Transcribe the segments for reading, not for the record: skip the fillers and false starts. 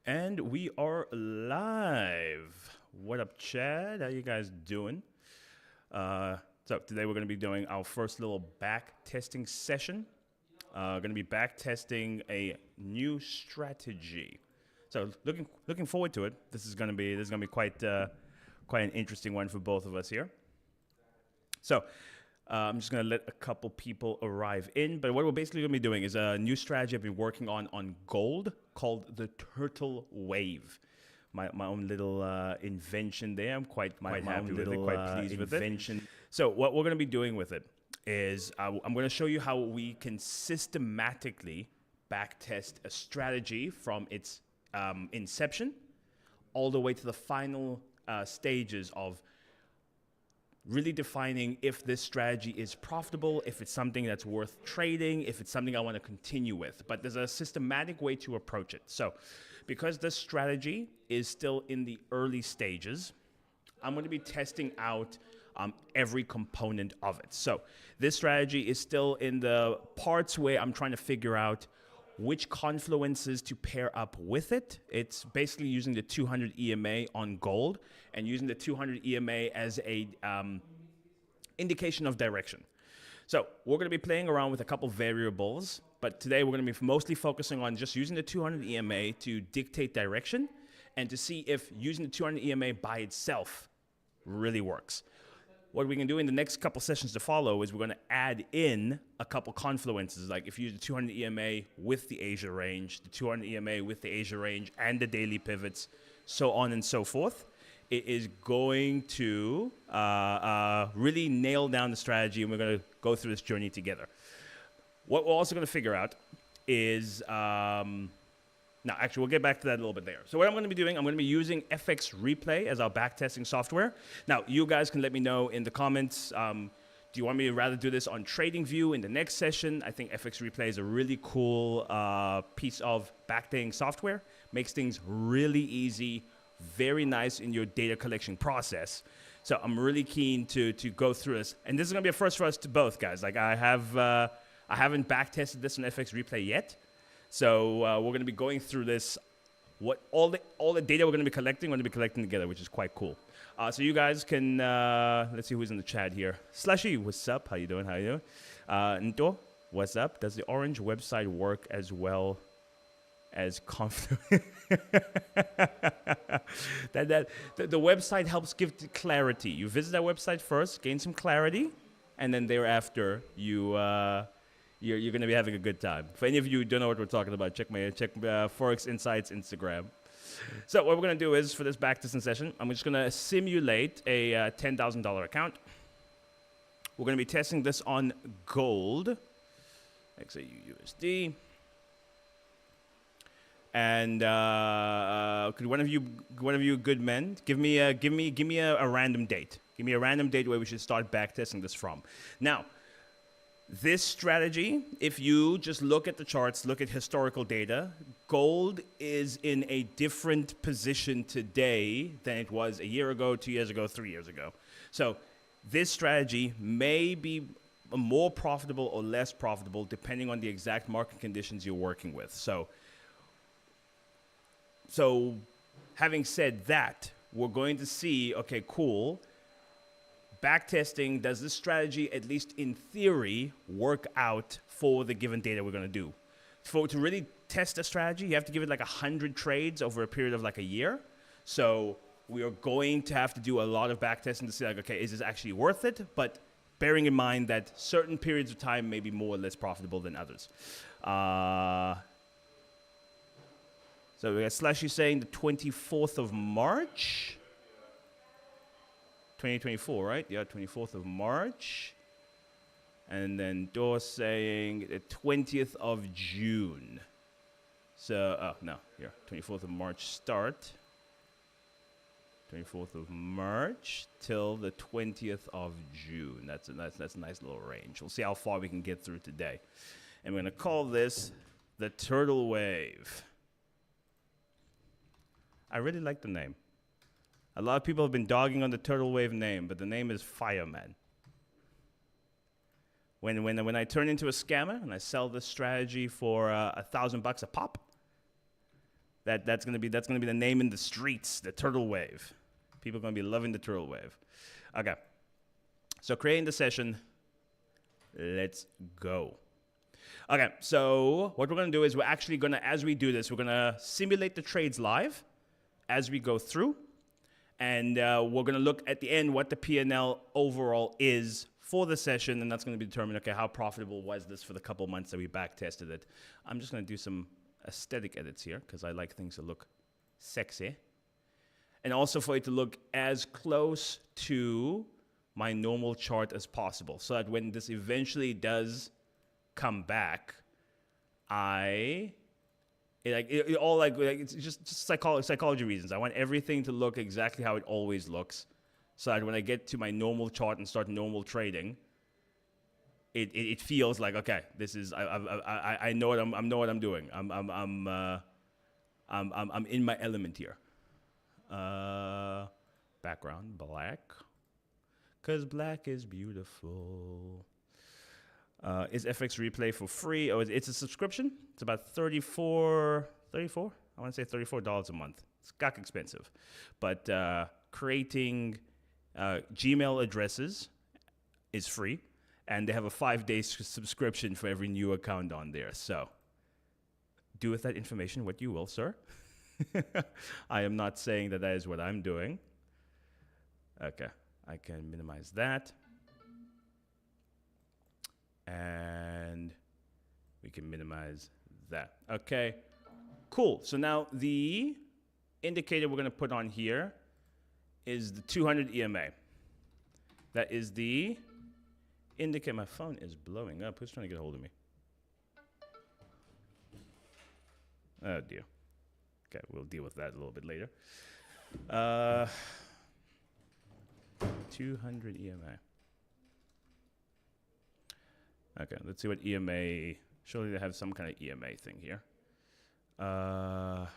And we are live. What up, Chad? How you guys doing? So today we're going to be doing our first little back testing session. Going to be back testing a new strategy. So looking forward to it. This is going to be quite an interesting one for both of us here. So I'm just going to let a couple people arrive in. But what we're basically going to be doing is a new strategy I've been working on gold called the turtle wave. My own little invention there. I'm quite happy with it, quite pleased with it. So what we're going to be doing with it is I'm going to show you how we can systematically backtest a strategy from its inception all the way to the final stages of really defining if this strategy is profitable, if it's something that's worth trading, if it's something I want to continue with. But there's a systematic way to approach it. So because this strategy is still in the early stages, I'm going to be testing out every component of it. So this strategy is still in the parts where I'm trying to figure out which confluences to pair up with it. It's basically using the 200 EMA on gold and using the 200 EMA as a indication of direction. So we're going to be playing around with a couple variables, but today we're going to be mostly focusing on just using the 200 EMA to dictate direction and to see if using the 200 EMA by itself really works. What we can do in the next couple sessions to follow is we're going to add in a couple confluences, like if you use the 200 EMA with the Asia range, the 200 EMA with the Asia range, and the daily pivots, so on and so forth. It is going to really nail down the strategy, and we're going to go through this journey together. What we're also going to figure out is... Now, actually, we'll get back to that a little bit later. So what I'm going to be doing, I'm going to be using FX Replay as our backtesting software. Now, you guys can let me know in the comments, do you want me to rather do this on TradingView in the next session? I think FX Replay is a really cool piece of backtesting software. Makes things really easy, very nice in your data collection process. So I'm really keen to go through this. And this is going to be a first for us to both, guys. Like I haven't backtested this on FX Replay yet. So we're going to be going through this. All the data we're going to be collecting together, which is quite cool. So you guys can let's see who's in the chat here. Slushy, what's up? How you doing? Nto, what's up? Does the Orange website work as well as Confluent? the website helps give clarity. You visit that website first, gain some clarity, and then thereafter you're going to be having a good time. For any of you who don't know what we're talking about, check Forex Insights Instagram. So what we're going to do is, for this backtesting session, I'm just going to simulate a $10,000 account. We're going to be testing this on gold, XAUUSD. And could one of you good men give me a random date? Give me a random date where we should start backtesting this from. Now, this strategy, if you just look at the charts, look at historical data, gold is in a different position today than it was a year ago, 2 years ago, 3 years ago. So this strategy may be more profitable or less profitable depending on the exact market conditions you're working with. So having said that, we're going to see, okay, cool. Backtesting, does this strategy, at least in theory, work out for the given data we're going to do? To really test a strategy, you have to give it like 100 trades over a period of like a year. So we are going to have to do a lot of backtesting to see like, okay, is this actually worth it? But bearing in mind that certain periods of time may be more or less profitable than others. So we got Slushy saying the 24th of March. 2024, right? Yeah, 24th of March. And then Dor saying the 20th of June. So, no, here, 24th of March start. 24th of March till the 20th of June. That's a nice little range. We'll see how far we can get through today. And we're going to call this the Turtle Wave. I really like the name. A lot of people have been dogging on the Turtle Wave name, but the name is Fireman. When I turn into a scammer and I sell this strategy for $1,000 a pop, That's gonna be the name in the streets, the turtle wave. People are gonna be loving the turtle wave. Okay. So creating the session. Let's go. Okay, so what we're gonna do is we're actually gonna, as we do this, we're gonna simulate the trades live as we go through. And we're gonna look at the end what the P&L overall is for the session, and that's gonna be determined, okay, how profitable was this for the couple months that we back tested it. I'm just gonna do some aesthetic edits here because I like things to look sexy. And also for it to look as close to my normal chart as possible so that when this eventually does come back, it's just psychology reasons. I want everything to look exactly how it always looks so that when I get to my normal chart and start normal trading, it feels like, okay, this is I know what I'm doing. I'm in my element here. Background black, cause black is beautiful. Is FX Replay for free? Oh, it's a subscription. It's about $34. I want to say $34 a month. It's got expensive, but creating Gmail addresses is free. And they have a 5-day subscription for every new account on there. So do with that information what you will, sir. I am not saying that is what I'm doing. Okay, I can minimize that. And we can minimize that. Okay, cool. So now the indicator we're going to put on here is the 200 EMA. That is the indicator. My phone is blowing up. Who's trying to get a hold of me? Oh, dear. Okay, we'll deal with that a little bit later. 200 EMA. Okay, let's see what EMA. Surely they have some kind of EMA thing here. Okay,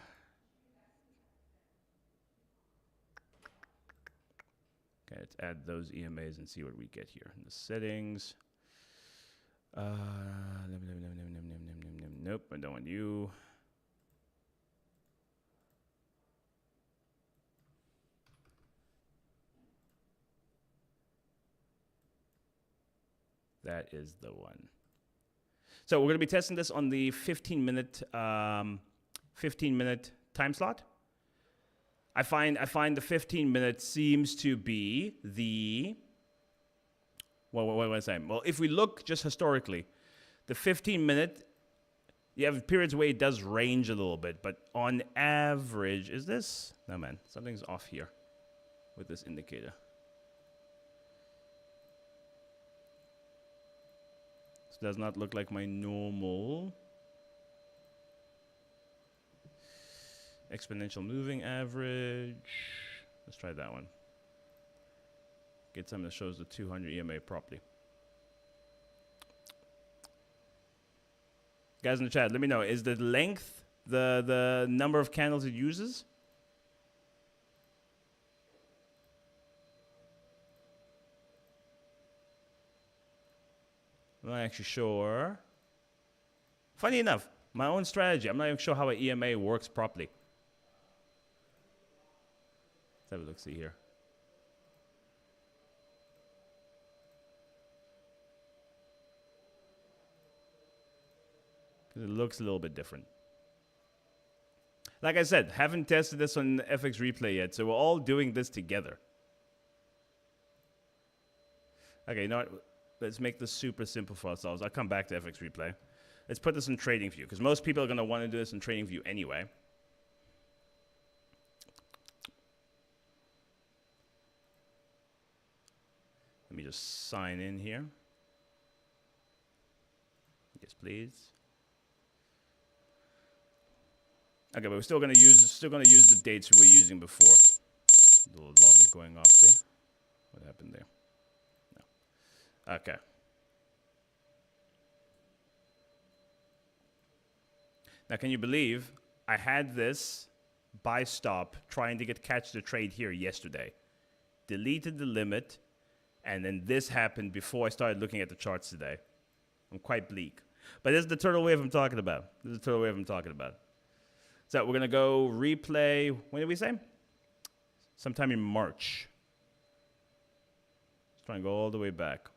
let's add those EMAs and see what we get here in the settings. Nope, I don't want you. That is the one. So we're going to be testing this on the 15-minute time slot. I find the 15 minutes seems to be the, what was I saying? Well, if we look just historically, the 15-minute, you have periods where it does range a little bit, but on average, is this? No, man, something's off here with this indicator. This does not look like my normal exponential moving average. Let's try that one. Get something that shows the 200 EMA properly. Guys in the chat, let me know, is the length the number of candles it uses? I'm not actually sure. Funny enough, my own strategy, I'm not even sure how an EMA works properly. Let's have a look, see here. Because it looks a little bit different. Like I said, haven't tested this on FX Replay yet, so we're all doing this together. Okay, you know what? Let's make this super simple for ourselves. I'll come back to FX Replay. Let's put this in Trading View, because most people are going to want to do this in Trading View anyway. Let me just sign in here. Yes, please. Okay, but we're still going to use the dates we were using before. A little lobby going off there. What happened there? No. Okay. Now, can you believe I had this buy stop trying to catch the trade here yesterday? Deleted the limit, and then this happened before I started looking at the charts today. I'm quite bleak. But this is the turtle wave I'm talking about. So we're going to go replay, when did we say? Sometime in March. Let's try and go all the way back.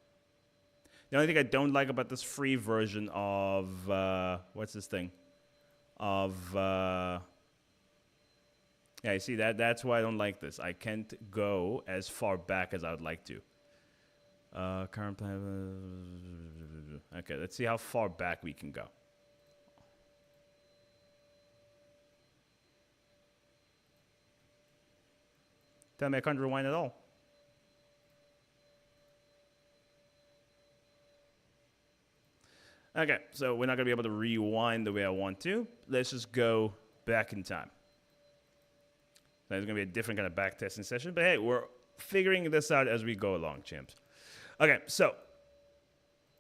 The only thing I don't like about this free version of, what's this thing? Yeah, you see, that's why I don't like this. I can't go as far back as I would like to. Current plan. Okay, let's see how far back we can go. Tell me I can't rewind at all. Okay, so we're not going to be able to rewind the way I want to. Let's just go back in time. There's going to be a different kind of back testing session, but hey, we're figuring this out as we go along, champs. Okay, so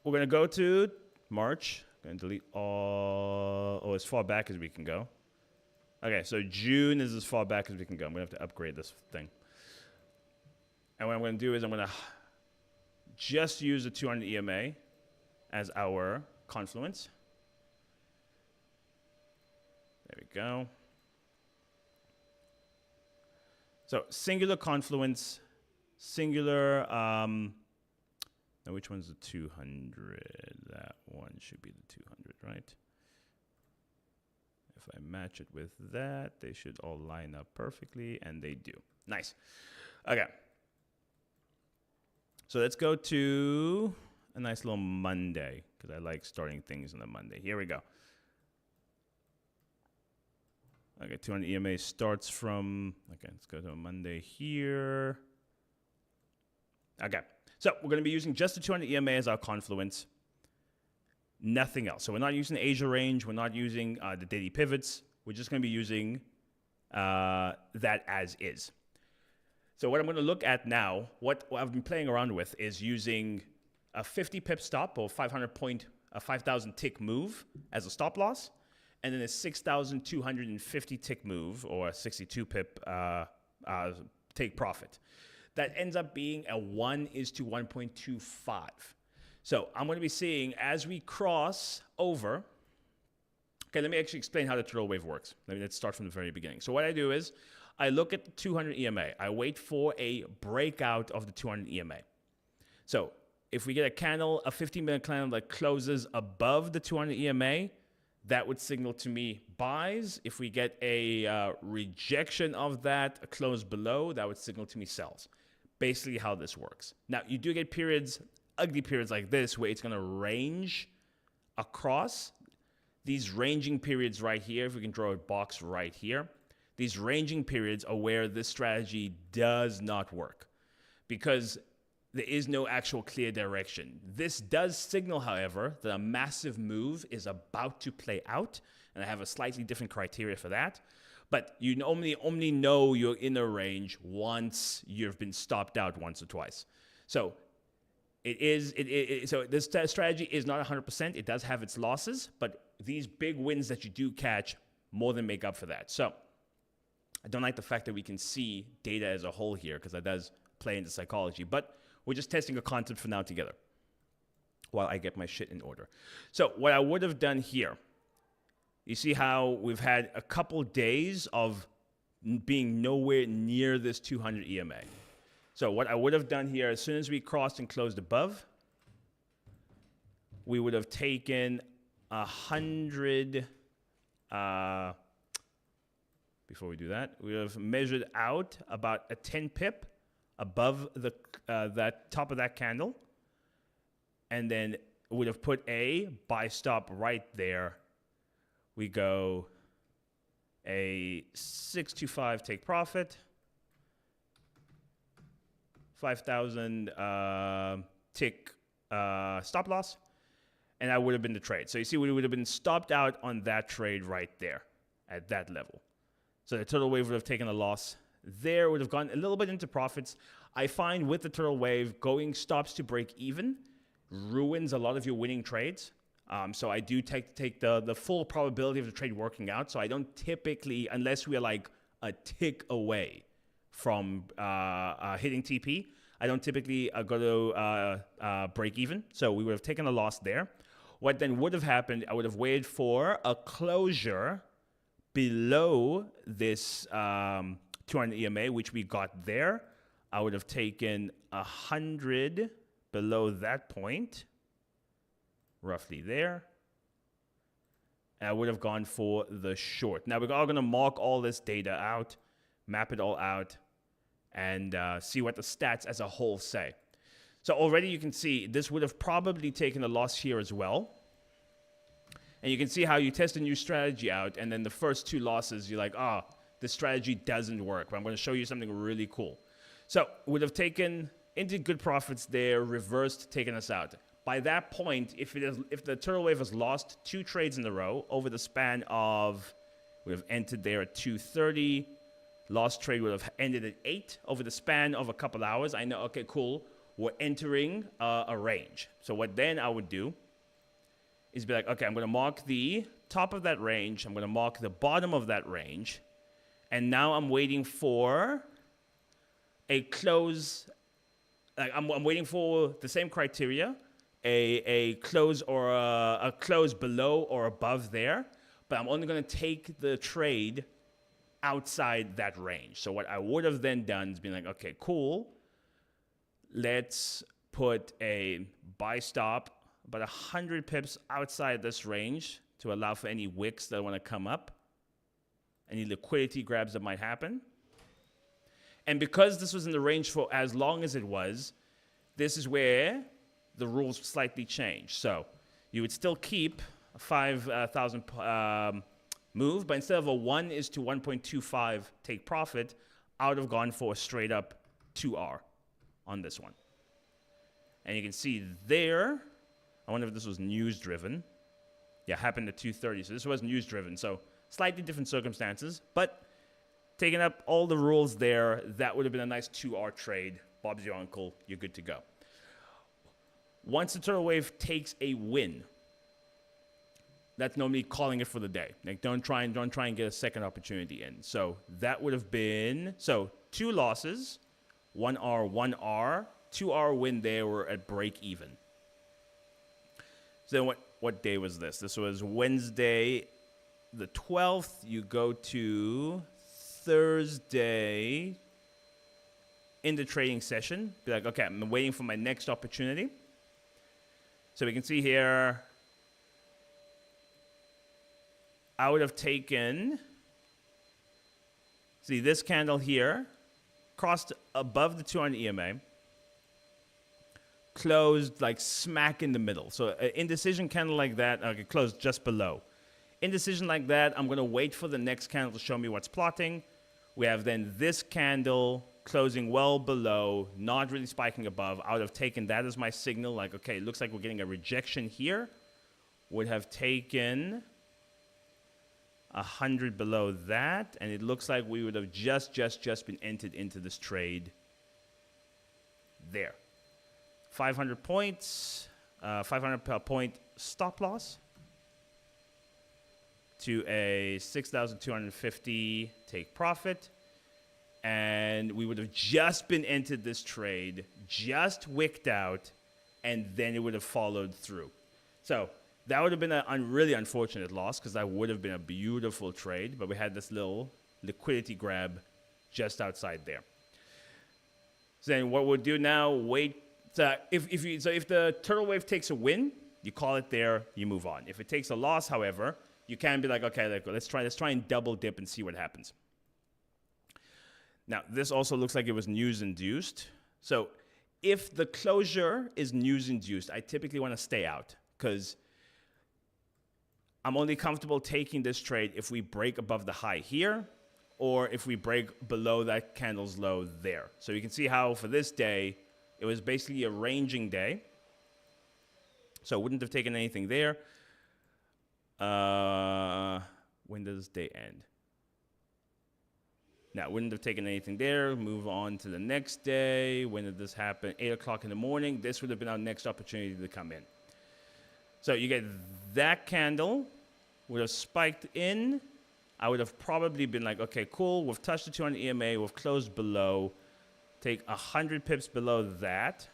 we're going to go to March. Going to delete all, as far back as we can go. Okay, so June is as far back as we can go. I'm going to have to upgrade this thing. And what I'm going to do is I'm going to just use the 200 EMA as our confluence. There we go. So singular confluence, singular, now which one's the 200? That one should be the 200, right? If I match it with that, they should all line up perfectly, and they do. Nice. Okay. So let's go to a nice little Monday, because I like starting things on a Monday. Here we go. Okay, 200 EMA starts from, okay, let's go to a Monday here. Okay, so we're going to be using just the 200 EMA as our confluence. Nothing else. So we're not using the Asia range. We're not using the daily pivots. We're just going to be using that as is. So what I'm going to look at now, what I've been playing around with is using a 50 pip stop or 5,000 tick move as a stop loss, and then a 6,250 tick move or a 62 pip take profit. That ends up being a 1:1.25. So I'm going to be seeing as we cross over. Okay, let me actually explain how the turtle wave works. Let's start from the very beginning. So what I do is I look at the 200 EMA. I wait for a breakout of the 200 EMA. So if we get a candle, a 15-minute candle that closes above the 200 EMA, that would signal to me buys. If we get a rejection of that, a close below, that would signal to me sells. Basically how this works. Now, you do get periods, ugly periods like this, where it's going to range across. These ranging periods right here, if we can draw a box right here, these ranging periods are where this strategy does not work because there is no actual clear direction. This does signal, however, that a massive move is about to play out, and I have a slightly different criteria for that. But you only know you're in a range once you've been stopped out once or twice. So so this strategy is not 100%. It does have its losses, but these big wins that you do catch more than make up for that. So I don't like the fact that we can see data as a whole here because that does play into psychology. But we're just testing a concept for now together while I get my shit in order. So what I would have done here, you see how we've had a couple days of being nowhere near this 200 EMA. So what I would have done here, as soon as we crossed and closed above, we would have taken 100, before we do that, we would have measured out about a 10 pip above the that top of that candle, and then would have put a buy stop right there. We go a 625 take profit, 5,000 tick stop loss, and that would have been the trade. So you see, we would have been stopped out on that trade right there at that level. So the turtle wave would have taken a loss there, would have gone a little bit into profits. I find with the turtle wave, going stops to break even ruins a lot of your winning trades. So I do take the full probability of the trade working out. So I don't typically, unless we are like a tick away from hitting TP, I don't typically go to break even. So we would have taken a loss there. What then would have happened, I would have waited for a closure below this 200 EMA, which we got there, I would have taken 100 below that point, roughly there. And I would have gone for the short. Now we're all going to mark all this data out, map it all out, and see what the stats as a whole say. So already you can see this would have probably taken a loss here as well. And you can see how you test a new strategy out, and then the first two losses, you're like, oh, this strategy doesn't work. But I'm going to show you something really cool. So would have taken into good profits there, reversed, taken us out. By that point, if the turtle wave has lost 2 trades in a row over the span of, we have entered there at 2:30, lost trade would have ended at 8 over the span of a couple hours. I know, okay, cool, we're entering a range. So what then I would do is be like, okay, I'm going to mark the top of that range, I'm going to mark the bottom of that range, and now I'm waiting for a close. Like I'm waiting for the same criteria. A close or a close below or above there, but I'm only going to take the trade outside that range. So what I would have then done is been like, okay, cool. Let's put a buy stop about 100 pips outside this range to allow for any wicks that want to come up, any liquidity grabs that might happen. And because this was in the range for as long as it was, this is where the rules slightly change. So you would still keep a 5,000 move, but instead of a 1:1.25 take profit, I would have gone for a straight up 2R on this one. And you can see there, I wonder if this was news driven. Yeah, happened at 2:30. So this was news driven. So slightly different circumstances, but taking up all the rules there, that would have been a nice 2R trade. Bob's your uncle, you're good to go. Once the turtle wave takes a win, that's normally calling it for the day. Like don't try and get a second opportunity in. So that would have been 2 losses, 1R, 1R, 2R win there. We're at break even. So what day was this? This was Wednesday, the 12th. You go to Thursday in the trading session. Be like, okay, I'm waiting for my next opportunity. So we can see here, I would have taken, see this candle here, crossed above the 200 EMA, closed like smack in the middle. So an indecision candle like that, okay, closed just below. Indecision like that, I'm going to wait for the next candle to show me what's plotting. We have then this candle closing well below, not really spiking above. I would have taken that as my signal, like, okay, it looks like we're getting a rejection here. Would have taken 100 below that, and it looks like we would have just been entered into this trade there. 500 points, 500 per point stop loss to a 6,250 take profit. And we would have just been entered this trade, just wicked out, and then it would have followed through. So that would have been a really unfortunate loss because that would have been a beautiful trade, but we had this little liquidity grab just outside there. So then what we'll do now, wait. If the turtle wave takes a win, you call it there, you move on. If it takes a loss, however, you can be like, okay, let's try and double dip and see what happens. Now, this also looks like it was news-induced. So if the closure is news-induced, I typically want to stay out because I'm only comfortable taking this trade if we break above the high here or if we break below that candle's low there. So you can see how for this day, it was basically a ranging day. So I wouldn't have taken anything there. When does day end? Now, wouldn't have taken anything there. Move on to the next day. When did this happen? 8 o'clock in the morning. This would have been our next opportunity to come in. So you get that candle. Would have spiked in. I would have probably been like, okay, cool. We've touched the 200 EMA. We've closed below. Take 100 pips below that.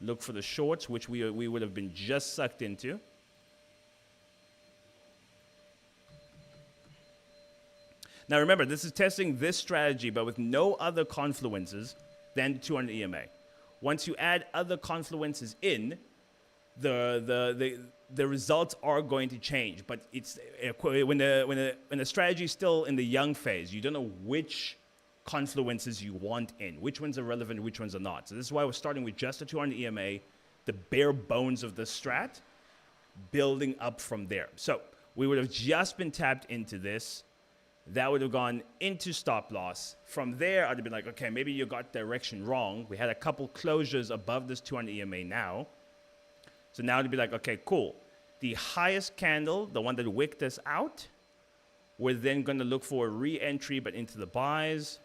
Look for the shorts, which we would have been just sucked into. Now remember, this is testing this strategy, but with no other confluences than the 200 EMA. Once you add other confluences in, the results are going to change. But it's when the strategy is still in the young phase, you don't know which confluences you want in, which ones are relevant, which ones are not. So this is why we're starting with just the 200 EMA, the bare bones of the strat, building up from there. So we would have just been tapped into this. That would have gone into stop loss. From there, I'd have been like, okay, maybe you got direction wrong. We had a couple closures above this 200 EMA now. So now it'd be like, okay, cool. The highest candle, the one that wicked us out, we're then going to look for a re-entry, but into the buys.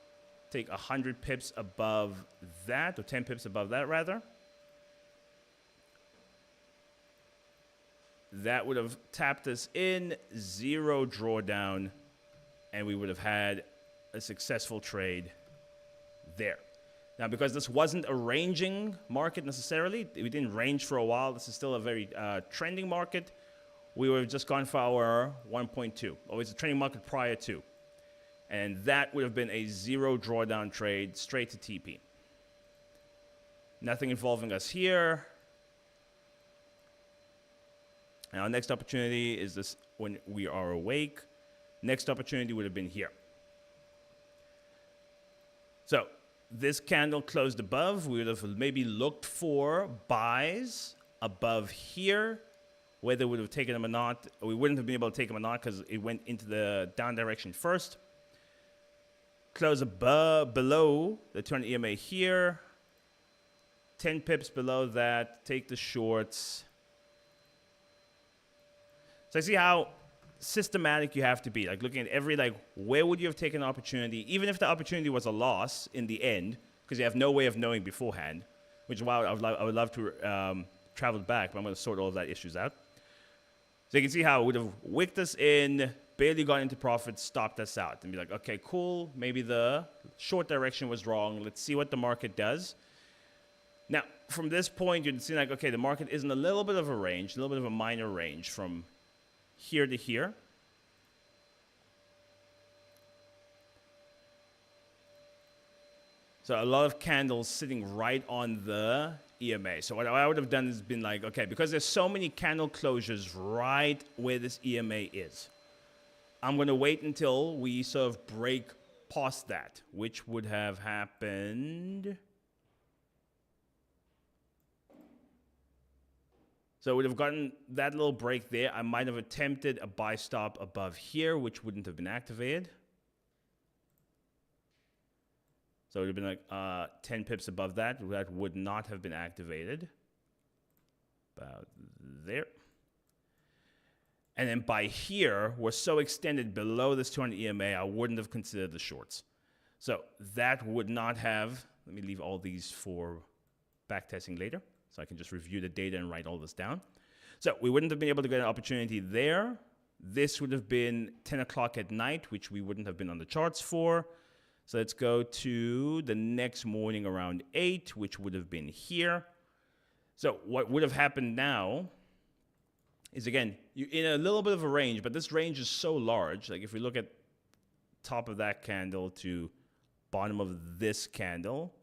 Take 100 pips above that, or 10 pips above that, rather. That would have tapped us in, 0 drawdown, and we would have had a successful trade there. Now, because this wasn't a ranging market necessarily, we didn't range for a while. This is still a very trending market. We would have just gone for our 1.2. Always a trending market prior to. And that would have been a 0 drawdown trade straight to TP. Nothing involving us here. And our next opportunity is this when we are awake. Next opportunity would have been here. So this candle closed above. We would have maybe looked for buys above here. Whether we would have taken them or not, we wouldn't have been able to take them or not because it went into the down direction first. Close above, below the 200 EMA here. 10 pips below that. Take the shorts. So I see how systematic you have to be, like looking at every, like, where would you have taken an opportunity, even if the opportunity was a loss in the end, because you have no way of knowing beforehand, which is why I would love to travel back, but I'm going to sort all of that issues out. So you can see how it would have wicked us in, barely got into profit, stopped us out, and be like, okay, cool, maybe the short direction was wrong, let's see what the market does. Now, from this point, you'd see like, okay, the market is in a little bit of a range, a little bit of a minor range from here to here. So a lot of candles sitting right on the EMA. So what I would have done is been like, okay, because there's so many candle closures right where this EMA is, I'm going to wait until we sort of break past that, which would have happened. So I would have gotten that little break there. I might have attempted a buy stop above here, which wouldn't have been activated. So it would have been like 10 pips above that. That would not have been activated. About there. And then by here, we're so extended below this 200 EMA, I wouldn't have considered the shorts. So that would not have, let me leave all these for backtesting later. So I can just review the data and write all this down. So we wouldn't have been able to get an opportunity there. This would have been 10 o'clock at night, which we wouldn't have been on the charts for. So let's go to the next morning around 8, which would have been here. So what would have happened now is, again, you're in a little bit of a range, but this range is so large. Like if we look at top of that candle to bottom of this candle,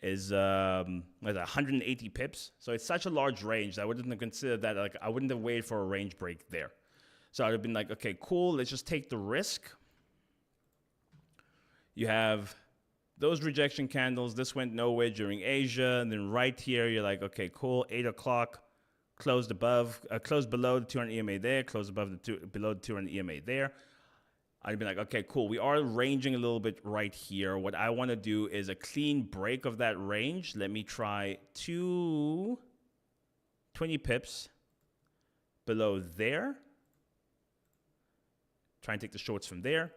is 180 pips. So it's such a large range that I wouldn't have considered that. Like I wouldn't have waited for a range break there. So I'd have been like, okay, cool. Let's just take the risk. You have those rejection candles. This went nowhere during Asia. And then right here, you're like, okay, cool. 8 o'clock, closed below the 200 EMA there, closed above below the 200 EMA there. I'd be like, okay, cool. We are ranging a little bit right here. What I want to do is a clean break of that range. Let me try 20 pips below there. Try and take the shorts from there.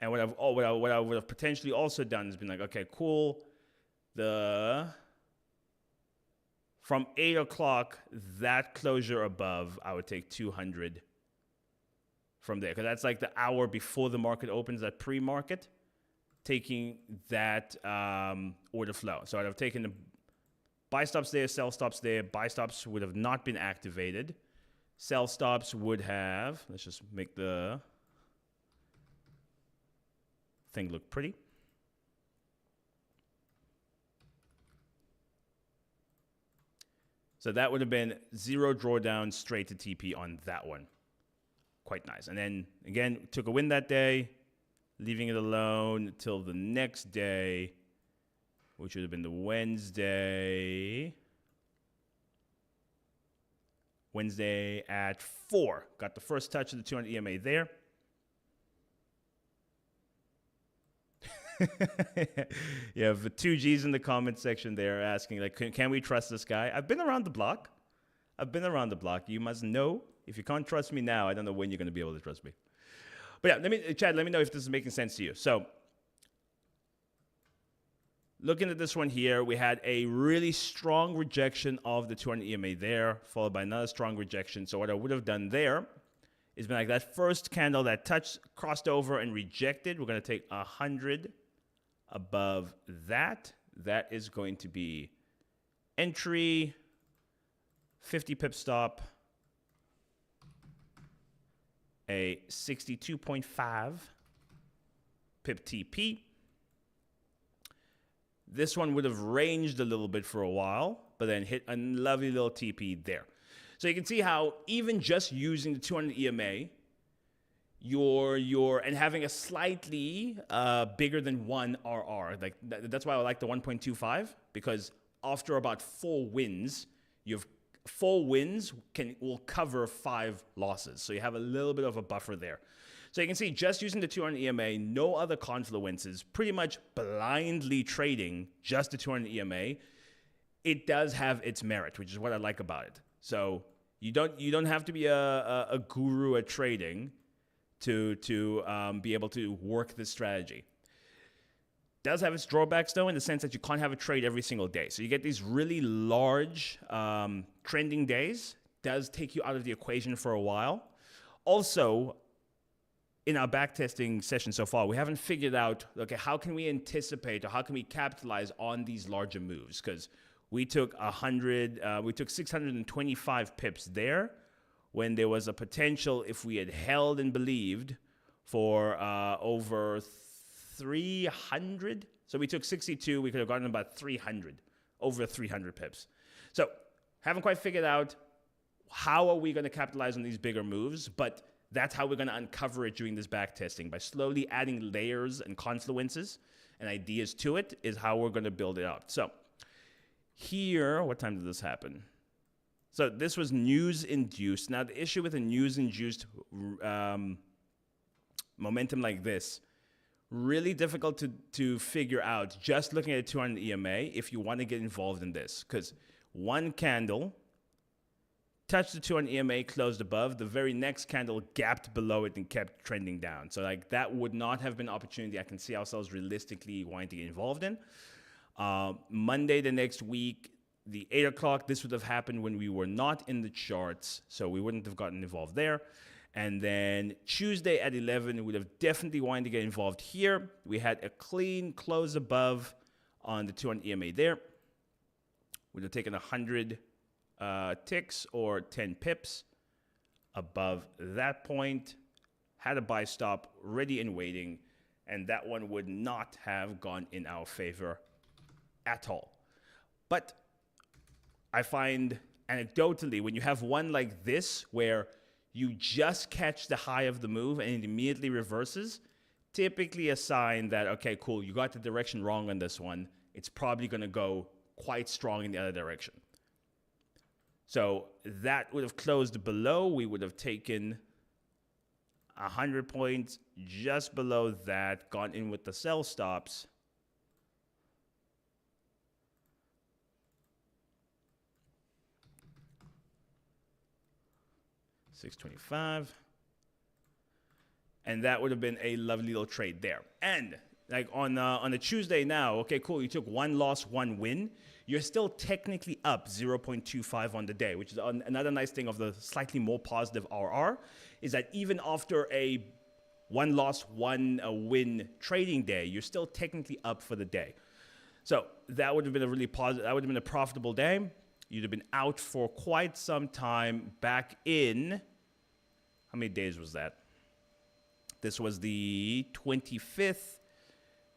And what I would have potentially also done is been like, okay, cool. From 8 o'clock, that closure above, I would take 200 from there, because that's like the hour before the market opens, that pre-market, taking that order flow. So I'd have taken the buy stops there, sell stops there. Buy stops would have not been activated. Sell stops would have, let's just make the thing look pretty. So that would have been 0 drawdown straight to TP on that one. Quite nice. And then, again, took a win that day, leaving it alone till the next day, which would have been the Wednesday. Wednesday at 4. Got the first touch of the 200 EMA there. You have the 2Gs in the comment section there asking, like, can we trust this guy? I've been around the block. You must know. If you can't trust me now, I don't know when you're going to be able to trust me. But yeah, Chad, let me know if this is making sense to you. So, looking at this one here, we had a really strong rejection of the 200 EMA there, followed by another strong rejection. So what I would have done there is been like that first candle that touched, crossed over, and rejected. We're going to take 100 above that. That is going to be entry, 50 pip stop, a 62.5 pip TP. This one would have ranged a little bit for a while, but then hit a lovely little TP there. So you can see how even just using the 200 EMA, and having a slightly bigger than 1 RR. Like that's why I like the 1.25, because after about 4 wins, you've 4 wins will cover 5 losses. So you have a little bit of a buffer there. So you can see just using the 200 EMA, no other confluences, pretty much blindly trading just the 200 EMA, it does have its merit, which is what I like about it. So you don't have to be a guru at trading to be able to work this strategy. Does have its drawbacks though, in the sense that you can't have a trade every single day. So you get these really large trending days. Does take you out of the equation for a while. Also, in our backtesting session so far, we haven't figured out, okay, how can we anticipate or how can we capitalize on these larger moves? Because we took 625 pips there, when there was a potential, if we had held and believed, for over 300. So we took 62, we could have gotten about 300, over 300 pips. So haven't quite figured out how are we going to capitalize on these bigger moves, but that's how we're going to uncover it during this back testing. By slowly adding layers and confluences and ideas to it is how we're going to build it out. So here, what time did this happen? So this was news-induced. Now, the issue with a news-induced momentum like this, really difficult to figure out just looking at 200 EMA if you want to get involved in this. Because one candle touched the 200 EMA, closed above. The very next candle gapped below it and kept trending down. So like that would not have been an opportunity I can see ourselves realistically wanting to get involved in. Monday the next week, the 8 o'clock, this would have happened when we were not in the charts, so we wouldn't have gotten involved there. And then Tuesday at 11, we would have definitely wanted to get involved here. We had a clean close above on the 200 EMA there. We'd have taken 100 ticks or 10 pips above that point, had a buy stop ready and waiting, and that one would not have gone in our favor at all. But I find anecdotally, when you have one like this, where you just catch the high of the move and it immediately reverses, typically a sign that, okay, cool, you got the direction wrong on this one. It's probably going to go quite strong in the other direction. So that would have closed below. We would have taken 100 points just below that, gone in with the sell stops. $625, and that would have been a lovely little trade there. And like on a Tuesday now, okay, cool, you took 1 loss, 1 win. You're still technically up 0.25 on the day, which is another nice thing of the slightly more positive RR, is that even after a 1 loss, 1 win trading day, you're still technically up for the day. So that would have been a really positive, that would have been a profitable day. You'd have been out for quite some time back in, how many days was that? This was the 25th.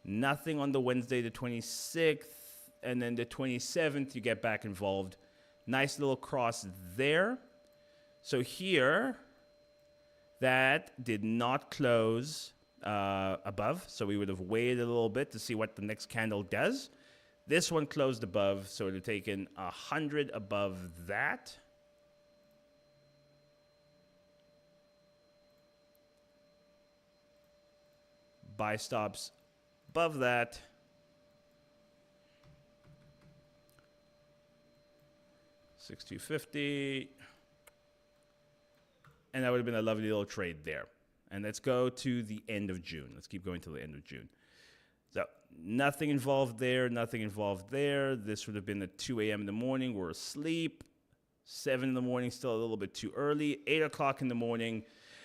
Nothing on the Wednesday, the 26th, and then the 27th, you get back involved. Nice little cross there. So here, that did not close above, so we would have waited a little bit to see what the next candle does. This one closed above, so it would have taken 100 above that. Buy stops above that. $6,250. And that would have been a lovely little trade there. And let's go to the end of June. Let's keep going to the end of June. So nothing involved there, nothing involved there. This would have been at 2 a.m. in the morning. We're asleep. 7 in the morning, still a little bit too early. 8 o'clock in the morning.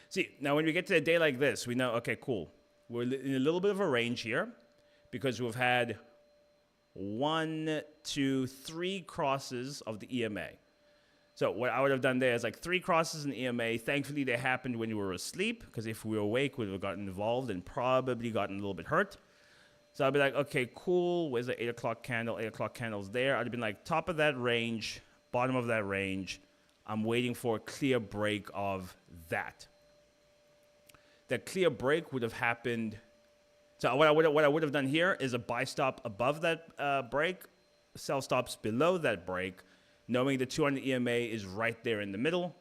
See, now when we get to a day like this, we know, okay, cool. We're in a little bit of a range here because we've had 1, 2, 3 crosses of the EMA. So what I would have done there is like 3 crosses in the EMA. Thankfully, they happened when we were asleep, because if we were awake, we would have gotten involved and probably gotten a little bit hurt. So I'd be like, okay, cool. Where's the 8 o'clock candle? 8 o'clock candle's there. I'd have been like top of that range, bottom of that range. I'm waiting for a clear break of that. That clear break would have happened. So what I would have done here is a buy stop above that break, sell stops below that break, knowing the 200 EMA is right there in the middle.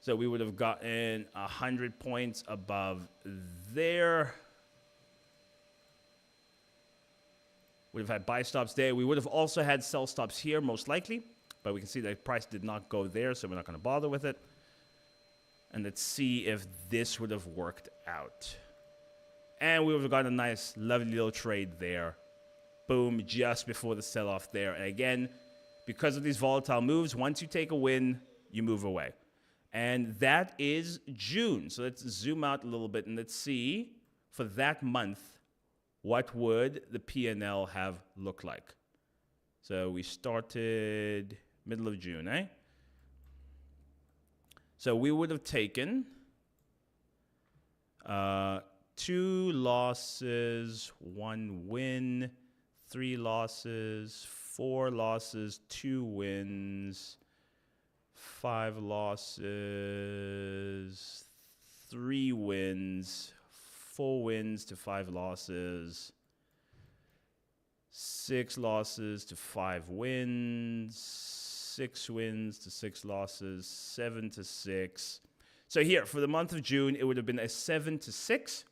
So we would have gotten 100 points above there. We'd have had buy stops there. We would have also had sell stops here, most likely. But we can see the price did not go there, so we're not going to bother with it. And let's see if this would have worked out. And we would have got a nice, lovely little trade there. Boom, just before the sell-off there. And again, because of these volatile moves, once you take a win, you move away. And that is June. So let's zoom out a little bit and let's see for that month, what would the P&L have looked like? So we started middle of June, eh? So we would have taken 2 losses, 1 win, 3 losses, 4 losses, 2 wins, 5 losses, 3 wins, 4 wins to 5 losses, 6 losses to 5 wins, 6 wins to 6 losses, 7 to 6. So here, for the month of June, it would have been a 7 to 6.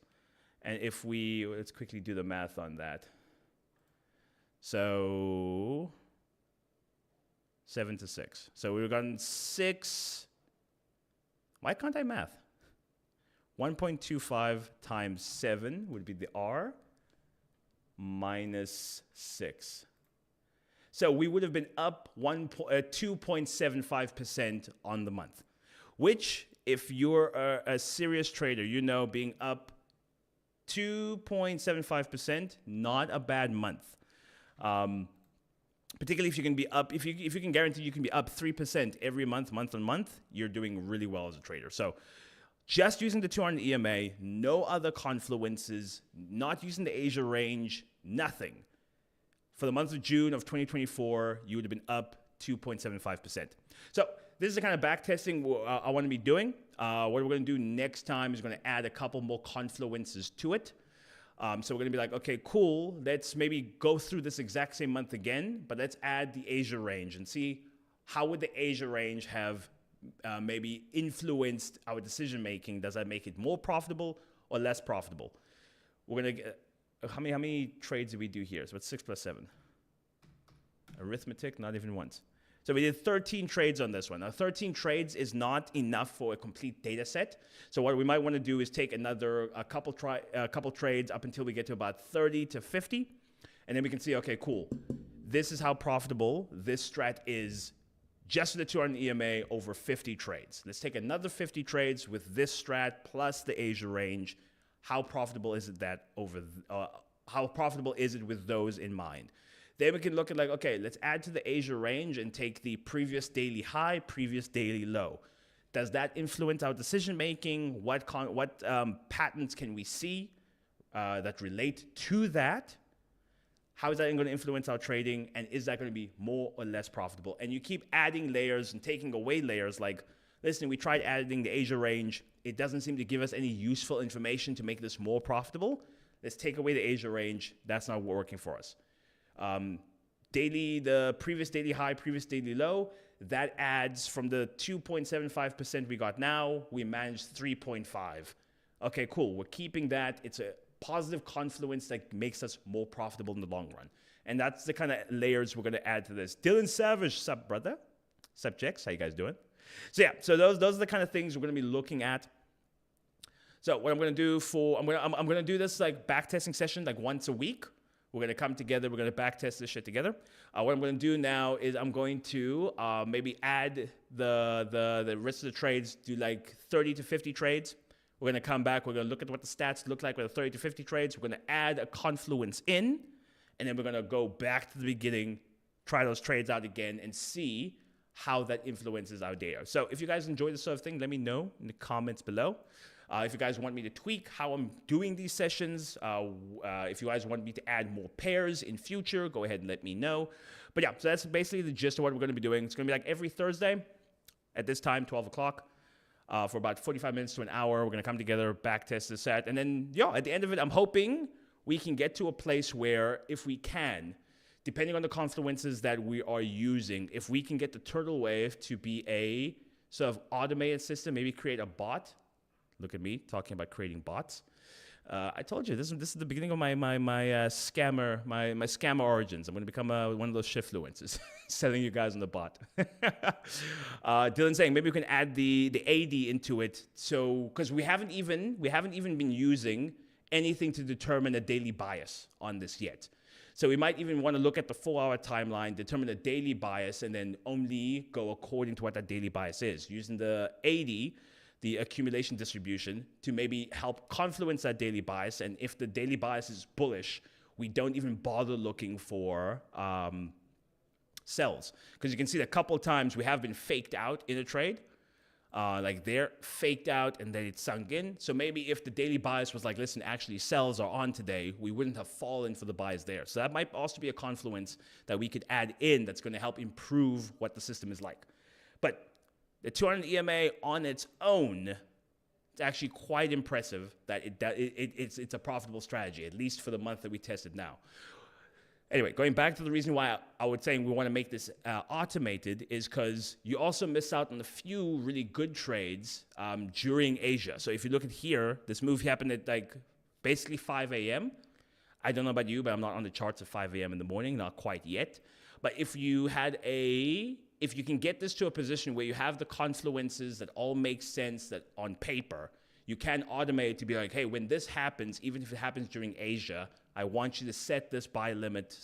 And if we, let's quickly do the math on that. So 7 to 6. So we would have gotten 6. Why can't I math? 1.25 times 7 would be the R minus 6. So we would have been up 2.75% on the month, which, if you're a serious trader, you know, being up 2.75%, not a bad month. Particularly if you can be up, if you can guarantee you can be up 3% every month, month on month, you're doing really well as a trader. So just using the 200 EMA, no other confluences, not using the Asia range, nothing. For the month of June of 2024, you would have been up 2.75%. So this is the kind of back testing I want to be doing. What we're going to do next time is going to add a couple more confluences to it. So we're going to be like, okay, cool. Let's maybe go through this exact same month again, but let's add the Asia range and see how would the Asia range have maybe influenced our decision making. Does that make it more profitable or less profitable? We're going to get, how many trades did we do here? So it's 6 plus 7. Arithmetic, not even once. So we did 13 trades on this one. Now, 13 trades is not enough for a complete data set. So what we might want to do is take a couple trades up until we get to about 30 to 50. And then we can see, okay, cool. This is how profitable this strat is just for the 200 EMA over 50 trades. Let's take another 50 trades with this strat plus the Asia range. How profitable is it how profitable is it with those in mind? Then we can look at like, okay, let's add to the Asia range and take the previous daily high, previous daily low. Does that influence our decision making? What patterns can we see that relate to that. How is that going to influence our trading? And is that going to be more or less profitable? And you keep adding layers and taking away layers. Like, listen, we tried adding the Asia range. It doesn't seem to give us any useful information to make this more profitable. Let's take away the Asia range. That's not working for us. The previous daily high, previous daily low, that adds from the 2.75% we got now, we managed 3.5. Okay, cool. We're keeping that. It's a positive confluence that makes us more profitable in the long run. And that's the kind of layers we're going to add to this. Dylan Savage, sup, brother? Sup, Jex? How you guys doing? So yeah, so those are the kind of things we're going to be looking at. So what I'm going to do I'm going to do this like backtesting session like once a week. We're going to come together. We're going to backtest this shit together. What I'm going to do now is I'm going to maybe add the rest of the trades, do like 30 to 50 trades. We're going to come back. We're going to look at what the stats look like with the 30 to 50 trades. We're going to add a confluence in, and then we're going to go back to the beginning, try those trades out again, and see how that influences our data. So if you guys enjoy this sort of thing, let me know in the comments below. If you guys want me to tweak how I'm doing these sessions, if you guys want me to add more pairs in future, go ahead and let me know. But yeah, so that's basically the gist of what we're going to be doing. It's going to be like every Thursday at this time, 12 o'clock. For about 45 minutes to an hour. We're going to come together, backtest the set. And then, yeah, at the end of it, I'm hoping we can get to a place where if we can, depending on the confluences that we are using, if we can get the turtle wave to be a sort of automated system, maybe create a bot. Look at me talking about creating bots. I told you, this is the beginning of my scammer origins. I'm going to become one of those shitfluencers, selling you guys on the bot. Dylan saying maybe we can add the AD into it, so because we haven't even been using anything to determine a daily bias on this yet. So we might even want to look at the 4-hour timeline, determine a daily bias, and then only go according to what that daily bias is, using the AD, the accumulation distribution, to maybe help confluence that daily bias. And if the daily bias is bullish, we don't even bother looking for sells. Because you can see that a couple of times we have been faked out in a trade. Like they're faked out and then it's sunk in. So maybe if the daily bias was like, listen, actually sells are on today, we wouldn't have fallen for the buys there. So that might also be a confluence that we could add in that's going to help improve what the system is like. But the 200 EMA on its own, it's actually quite impressive that it's a profitable strategy, at least for the month that we tested now. Anyway, going back to the reason why I would say we want to make this automated is because you also miss out on a few really good trades during Asia. So if you look at here, this move happened at like basically 5 a.m. I don't know about you, but I'm not on the charts at 5 a.m. in the morning, not quite yet. But if you can get this to a position where you have the confluences that all make sense, that on paper, you can automate it to be like, hey, when this happens, even if it happens during Asia, I want you to set this buy limit,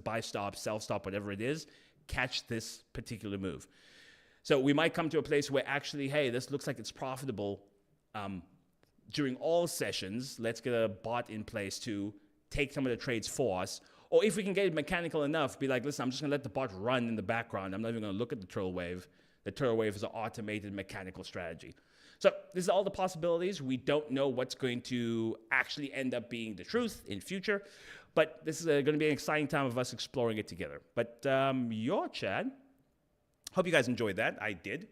buy stop, sell stop, whatever it is, catch this particular move. So we might come to a place where actually, hey, this looks like it's profitable during all sessions. Let's get a bot in place to take some of the trades for us. Or if we can get it mechanical enough, be like, listen, I'm just going to let the bot run in the background. I'm not even going to look at the turtle wave. The turtle wave is an automated mechanical strategy. So this is all the possibilities. We don't know what's going to actually end up being the truth in future. But this is going to be an exciting time of us exploring it together. But Chad, hope you guys enjoyed that. I did.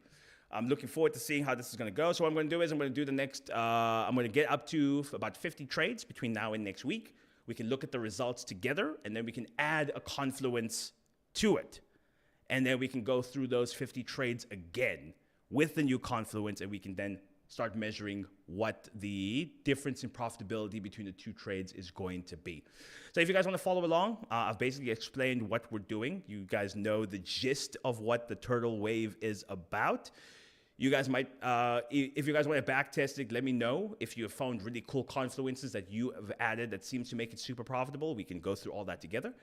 I'm looking forward to seeing how this is going to go. So what I'm going to do is I'm going to do the next, I'm going to get up to about 50 trades between now and next week. We can look at the results together, and then we can add a confluence to it. And then we can go through those 50 trades again with the new confluence, and we can then start measuring what the difference in profitability between the two trades is going to be. So if you guys want to follow along, I've basically explained what we're doing. You guys know the gist of what the turtle wave is about. You guys might, if you guys want to backtest it, let me know. If you have found really cool confluences that you have added that seems to make it super profitable, we can go through all that together.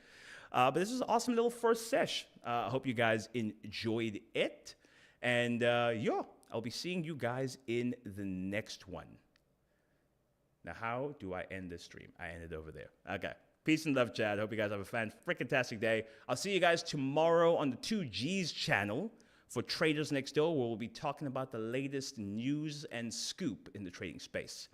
But this is an awesome little first sesh. I hope you guys enjoyed it. And yeah, I'll be seeing you guys in the next one. Now, how do I end this stream? I end it over there. Okay. Peace and love, Chad. Hope you guys have a fan-freaking-tastic day. I'll see you guys tomorrow on the 2Gs channel for Traders Next Door, where we'll be talking about the latest news and scoop in the trading space.